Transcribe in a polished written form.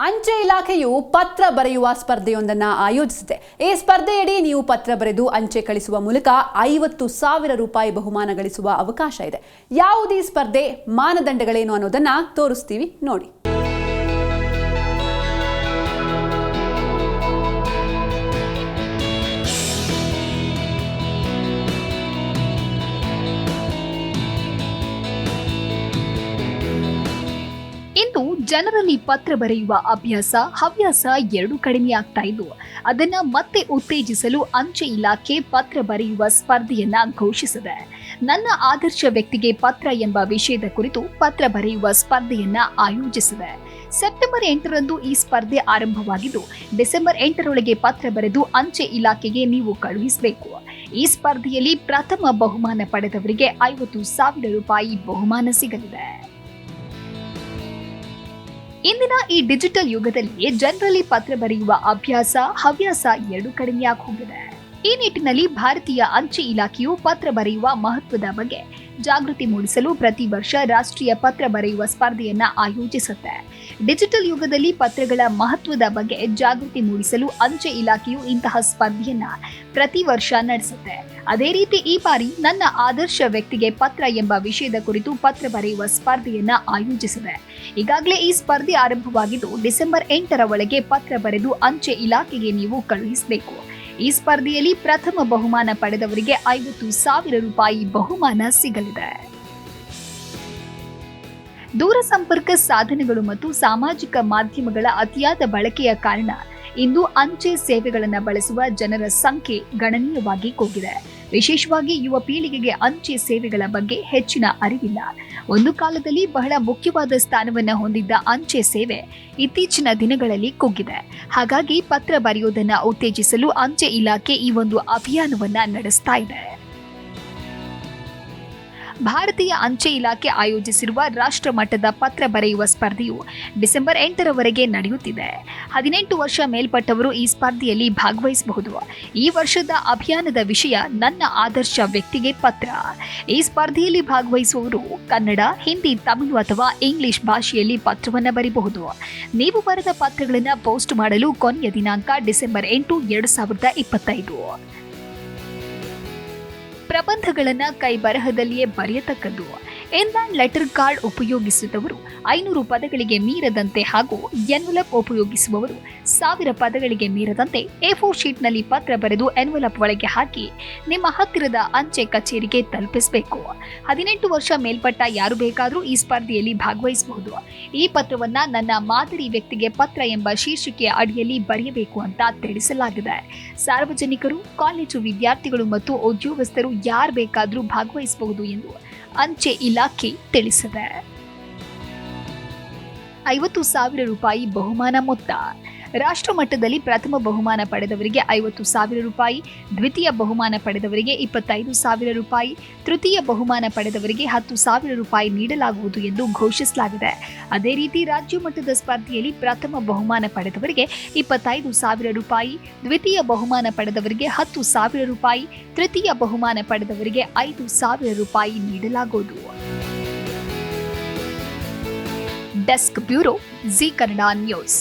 ಅಂಚೆ ಇಲಾಖೆಯು ಪತ್ರ ಬರೆಯುವ ಸ್ಪರ್ಧೆಯೊಂದನ್ನು ಆಯೋಜಿಸಿದೆ. ಈ ಸ್ಪರ್ಧೆಯಡಿ ನೀವು ಪತ್ರ ಬರೆದು ಅಂಚೆ ಕಳಿಸುವ ಮೂಲಕ 50,000 ರೂಪಾಯಿ ಬಹುಮಾನ ಗಳಿಸುವ ಅವಕಾಶ ಇದೆ. ಯಾವುದೇ ಸ್ಪರ್ಧೆ, ಮಾನದಂಡಗಳೇನು ಅನ್ನೋದನ್ನ ತೋರಿಸ್ತೀವಿ ನೋಡಿ. ಇಂದು ಜನರಲ್ಲಿ ಪತ್ರ ಬರೆಯುವ ಹವ್ಯಾಸ ಎರಡು ಕಡಿಮೆಯಾಗ್ತಾ ಇದ್ದು, ಅದನ್ನ ಮತ್ತೆ ಉತ್ತೇಜಿಸಲು ಅಂಚೆ ಇಲಾಖೆ ಪತ್ರ ಬರೆಯುವ ಸ್ಪರ್ಧೆಯನ್ನ ಘೋಷಿಸಿದೆ. ನನ್ನ ಆದರ್ಶ ವ್ಯಕ್ತಿಗೆ ಪತ್ರ ಎಂಬ ವಿಷಯದ ಕುರಿತು ಪತ್ರ ಬರೆಯುವ ಸ್ಪರ್ಧೆಯನ್ನ ಆಯೋಜಿಸಿದೆ. ಸೆಪ್ಟೆಂಬರ್ 8ರಂದು ಈ ಸ್ಪರ್ಧೆ ಆರಂಭವಾಗಿದ್ದು, ಡಿಸೆಂಬರ್ 8ರೊಳಗೆ ಪತ್ರ ಬರೆದು ಅಂಚೆ ಇಲಾಖೆಗೆ ನೀವು ಕಳುಹಿಸಬೇಕು. ಈ ಸ್ಪರ್ಧೆಯಲ್ಲಿ ಪ್ರಥಮ ಬಹುಮಾನ ಪಡೆದವರಿಗೆ 50,000 ರೂಪಾಯಿ ಬಹುಮಾನ ಸಿಗಲಿದೆ. ಇಂದಿನ ಈ ಡಿಜಿಟಲ್ ಯುಗದಲ್ಲಿ ಜನರಲ್ಲಿ ಪತ್ರ ಬರೆಯುವ ಹವ್ಯಾಸ ಎರಡು ಕಡಿಮೆಯಾಗಿ ಹೋಗಿದೆ. ಈ ನಿಟ್ಟಿನಲ್ಲಿ ಭಾರತೀಯ ಅಂಚೆ ಇಲಾಖೆಯು ಪತ್ರ ಬರೆಯುವ ಮಹತ್ವದ ಬಗ್ಗೆ ಜಾಗೃತಿ ಮೂಡಿಸಲು ಪ್ರತಿ ವರ್ಷ ರಾಷ್ಟ್ರೀಯ ಪತ್ರ ಬರೆಯುವ ಸ್ಪರ್ಧೆಯನ್ನ ಆಯೋಜಿಸುತ್ತೆ. ಡಿಜಿಟಲ್ ಯುಗದಲ್ಲಿ ಪತ್ರಗಳ ಮಹತ್ವದ ಬಗ್ಗೆ ಜಾಗೃತಿ ಮೂಡಿಸಲು ಅಂಚೆ ಇಲಾಖೆಯು ಇಂತಹ ಸ್ಪರ್ಧೆಯನ್ನ ಪ್ರತಿ ವರ್ಷ ನಡೆಸುತ್ತೆ. ಅದೇ ರೀತಿ ಈ ಬಾರಿ ನನ್ನ ಆದರ್ಶ ವ್ಯಕ್ತಿಗೆ ಪತ್ರ ಎಂಬ ವಿಷಯದ ಕುರಿತು ಪತ್ರ ಬರೆಯುವ ಸ್ಪರ್ಧೆಯನ್ನ ಆಯೋಜಿಸಿದೆ. ಈಗಾಗಲೇ ಈ ಸ್ಪರ್ಧೆ ಆರಂಭವಾಗಿದ್ದು, ಡಿಸೆಂಬರ್ 8ರ ಒಳಗೆ ಪತ್ರ ಬರೆದು ಅಂಚೆ ಇಲಾಖೆಗೆ ನೀವು ಕಳುಹಿಸಬೇಕು. ಈ ಸ್ಪರ್ಧೆಯಲ್ಲಿ ಪ್ರಥಮ ಬಹುಮಾನ ಪಡೆದವರಿಗೆ 50,000 ರೂಪಾಯಿ ಬಹುಮಾನ ಸಿಗಲಿದೆ. ದೂರಸಂಪರ್ಕ ಸಾಧನಗಳು ಮತ್ತು ಸಾಮಾಜಿಕ ಮಾಧ್ಯಮಗಳ ಅತಿಯಾದ ಬಳಕೆಯ ಕಾರಣ ಇಂದು ಅಂಚೆ ಸೇವೆಗಳನ್ನು ಬಳಸುವ ಜನರ ಸಂಖ್ಯೆ ಗಣನೀಯವಾಗಿ ಕುಗ್ಗಿದೆ. ವಿಶೇಷವಾಗಿ ಯುವ ಪೀಳಿಗೆಗೆ ಅಂಚೆ ಸೇವೆಗಳ ಬಗ್ಗೆ ಹೆಚ್ಚಿನ ಅರಿವಿಲ್ಲ. ಒಂದು ಕಾಲದಲ್ಲಿ ಬಹಳ ಮುಖ್ಯವಾದ ಸ್ಥಾನವನ್ನು ಹೊಂದಿದ್ದ ಅಂಚೆ ಸೇವೆ ಇತ್ತೀಚಿನ ದಿನಗಳಲ್ಲಿ ಕುಗ್ಗಿದೆ. ಹಾಗಾಗಿ ಪತ್ರ ಬರೆಯುವುದನ್ನು ಉತ್ತೇಜಿಸಲು ಅಂಚೆ ಇಲಾಖೆ ಈ ಒಂದು ಅಭಿಯಾನವನ್ನ ನಡೆಸ್ತಾ ಇದೆ. ಭಾರತೀಯ ಅಂಚೆ ಇಲಾಖೆ ಆಯೋಜಿಸಿರುವ ರಾಷ್ಟ್ರ ಮಟ್ಟದ ಪತ್ರ ಬರೆಯುವ ಸ್ಪರ್ಧೆಯು ಡಿಸೆಂಬರ್ 8ರವರೆಗೆ ನಡೆಯುತ್ತಿದೆ. 18 ವರ್ಷ ಮೇಲ್ಪಟ್ಟವರು ಈ ಸ್ಪರ್ಧೆಯಲ್ಲಿ ಭಾಗವಹಿಸಬಹುದು. ಈ ವರ್ಷದ ಅಭಿಯಾನದ ವಿಷಯ ನನ್ನ ಆದರ್ಶ ವ್ಯಕ್ತಿಗೆ ಪತ್ರ. ಈ ಸ್ಪರ್ಧೆಯಲ್ಲಿ ಭಾಗವಹಿಸುವವರು ಕನ್ನಡ, ಹಿಂದಿ, ತಮಿಳು ಅಥವಾ ಇಂಗ್ಲಿಷ್ ಭಾಷೆಯಲ್ಲಿ ಪತ್ರವನ್ನು ಬರೆಯಬಹುದು. ನೀವು ಬರೆದ ಪತ್ರಗಳನ್ನು ಪೋಸ್ಟ್ ಮಾಡಲು ಕೊನೆಯ ದಿನಾಂಕ ಡಿಸೆಂಬರ್ 8, 2025. ಪ್ರಬಂಧಗಳನ್ನ ಕೈ ಬರಹದಲ್ಲಿಯೇ ಬರೆಯತಕ್ಕದ್ದು. ಇನ್ಲ್ಯಾಂಡ್ ಲೆಟರ್ ಕಾರ್ಡ್ ಉಪಯೋಗಿಸಿದವರು 500 ಪದಗಳಿಗೆ ಮೀರದಂತೆ ಹಾಗೂ ಎನ್ವಲಪ್ ಉಪಯೋಗಿಸುವವರು 1000 ಪದಗಳಿಗೆ ಮೀರದಂತೆ A4 ಶೀಟ್ನಲ್ಲಿ ಪತ್ರ ಬರೆದು ಎನ್ವಲಪ್ ಒಳಗೆ ಹಾಕಿ ನಿಮ್ಮ ಹತ್ತಿರದ ಅಂಚೆ ಕಚೇರಿಗೆ ತಲುಪಿಸಬೇಕು. 18 ವರ್ಷ ಮೇಲ್ಪಟ್ಟ ಯಾರು ಬೇಕಾದರೂ ಈ ಸ್ಪರ್ಧೆಯಲ್ಲಿ ಭಾಗವಹಿಸಬಹುದು. ಈ ಪತ್ರವನ್ನ ನನ್ನ ಮಾದರಿ ವ್ಯಕ್ತಿಗೆ ಪತ್ರ ಎಂಬ ಶೀರ್ಷಿಕೆಯ ಅಡಿಯಲ್ಲಿ ಬರೆಯಬೇಕು ಅಂತ ತಿಳಿಸಲಾಗಿದೆ. ಸಾರ್ವಜನಿಕರು, ಕಾಲೇಜು ವಿದ್ಯಾರ್ಥಿಗಳು ಮತ್ತು ಉದ್ಯೋಗಸ್ಥರು ಯಾರು ಬೇಕಾದರೂ ಭಾಗವಹಿಸಬಹುದು ಎಂದು ಅಂಚೆ ಇಲಾಖೆ ತಿಳಿಸಿದೆ. 50,000 ರೂಪಾಯಿ ಬಹುಮಾನ ಮೊತ್ತ. ರಾಷ್ಟ್ರ ಮಟ್ಟದಲ್ಲಿ ಪ್ರಥಮ ಬಹುಮಾನ ಪಡೆದವರಿಗೆ 50,000 ರೂಪಾಯಿ, ದ್ವಿತೀಯ ಬಹುಮಾನ ಪಡೆದವರಿಗೆ 25,000 ರೂಪಾಯಿ, ತೃತೀಯ ಬಹುಮಾನ ಪಡೆದವರಿಗೆ 10,000 ರೂಪಾಯಿ ನೀಡಲಾಗುವುದು ಎಂದು ಘೋಷಿಸಲಾಗಿದೆ. ಅದೇ ರೀತಿ ರಾಜ್ಯ ಮಟ್ಟದ ಸ್ಪರ್ಧೆಯಲ್ಲಿ ಪ್ರಥಮ ಬಹುಮಾನ ಪಡೆದವರಿಗೆ 25,000 ರೂಪಾಯಿ, ದ್ವಿತೀಯ ಬಹುಮಾನ ಪಡೆದವರಿಗೆ 10,000 ರೂಪಾಯಿ, ತೃತೀಯ ಬಹುಮಾನ ಪಡೆದವರಿಗೆ 5,000 ರೂಪಾಯಿ ನೀಡಲಾಗುವುದು. Desk bureau, G Kannada news.